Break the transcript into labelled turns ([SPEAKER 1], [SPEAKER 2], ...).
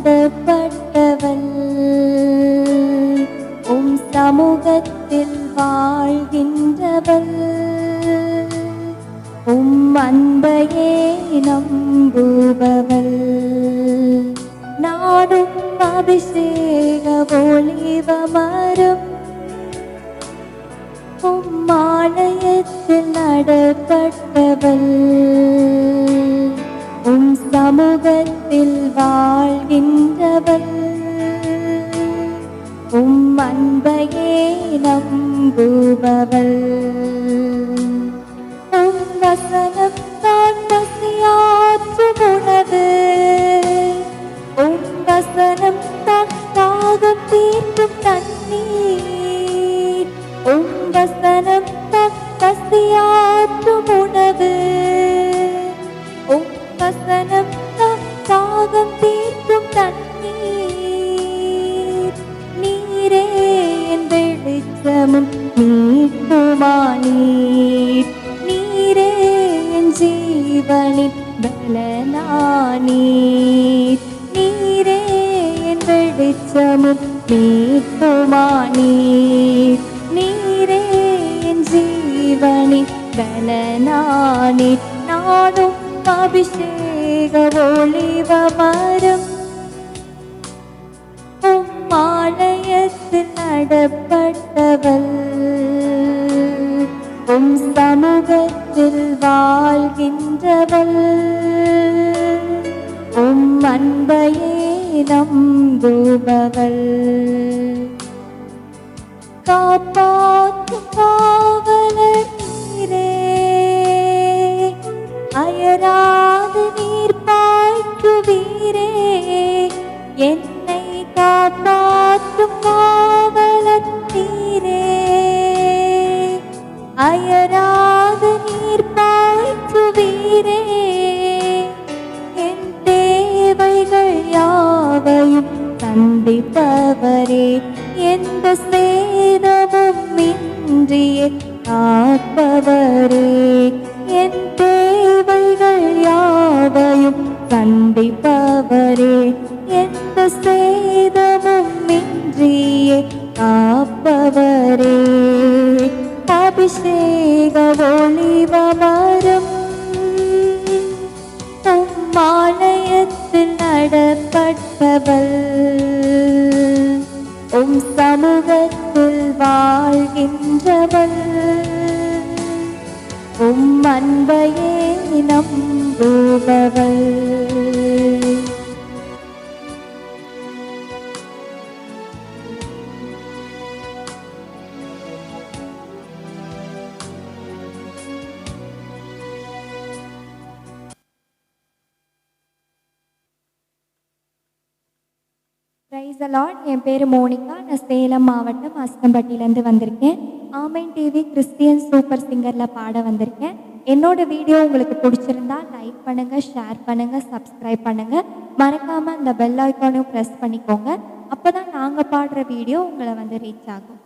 [SPEAKER 1] நடப்பட்டவள் உம் சமூகத்தில் வாழ்கின்றவள் உம் அன்பையே நம்புபவள் நாடும் அபிஷேக ஒளிவமரும் உம் ஆலயத்தில் நடப்பட்டவள் உம் சமூகத்தில் வாழ்கின்றவள் உம் அன்பையே நம்புபவள் உம் வசனம் தான் பசியாற்றும் உணவு உம் வசனம் தான் தாகம் தீர்க்கும் தண்ணீர் உம் வசனம் தான் பசியாற்றும் உணவு உம் வசனம் தான் தாகம் தீர்க்கும் தண்ணீர் நீரே என் வெளிச்சமும் மீட்புமானீர் நீரே என் ஜீவனின் பலனானீர் நீரே என் வெளிச்சமும் மீட்புமானீர் நீரே என் ஜீவனின் பலனானீர் நாடும் அபிஷேக ஒளிவமரும் உம் ஆலயத்தில் நடப்பட்டவள் உம் சமூகத்தில் வாழ்கின்றவள் உம் அன்பையே நம்புபவள் காப்பாற்றும் காவலர் நீரே அயராது நீர் பாய்ச்சுவீரே என்னை காப்பாற்றும் காவலர் நீரே அயராது நீர் பாய்ச்சுவீரே என் தேவைகள் யாவையும் சந்திப்பவரே எந்த சேதமும் இன்றியே காப்பவரே என் தேவைகள் யாவையும் சந்திப்பவரே எந்த சேதமும் இன்றியே காப்பவரே அபிஷேக ஒளிவமரும் உம் ஆலயத்தில் நடப்பட்டவள் உம் சமூகத்தில் வாழ்கின்றவள் உம் அன்பையே நம்புபவள் பிரைஸ் தி லார்ட். என் பேர் மோனிகா. நான் சேலம் மாவட்டம் அஸ்தம்பட்டியிலேருந்து வந்திருக்கேன். ஆமென் டிவி கிறிஸ்டியன் சூப்பர் சிங்கரில் பாட வந்திருக்கேன். என்னோட வீடியோ உங்களுக்கு பிடிச்சிருந்தா லைக் பண்ணுங்கள், ஷேர் பண்ணுங்கள், சப்ஸ்கிரைப் பண்ணுங்கள். மறக்காமல் அந்த பெல் ஐக்கானையும் ப்ரெஸ் பண்ணிக்கோங்க. அப்போ தான் நாங்கள் பாடுற வீடியோ உங்களை ரீச் ஆகும்.